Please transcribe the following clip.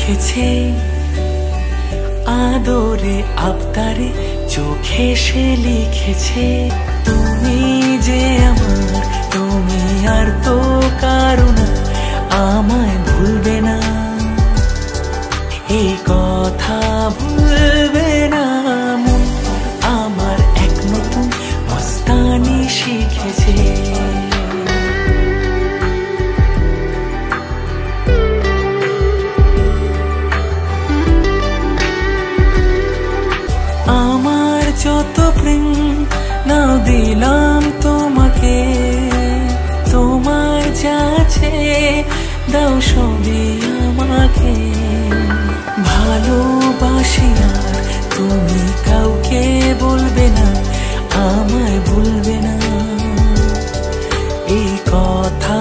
রেখেছে আদরে আবদারে, চোখে সে লিখেছে তুমি যে আমার, তুমি আর তো কারো না, আমায় ভুলবে না, এই কথা ভুলবে না মন আমার, এক নতুন মস্তানি শিখেছে। আমার যত প্রেম নাও দিলাম তোমাকে, তোমার যাচ্ছে দাও সবই আমাকে, ভালোবাসি আর তুমি কাউকে বলবে না, আমায় ভুলবে না, এই কথা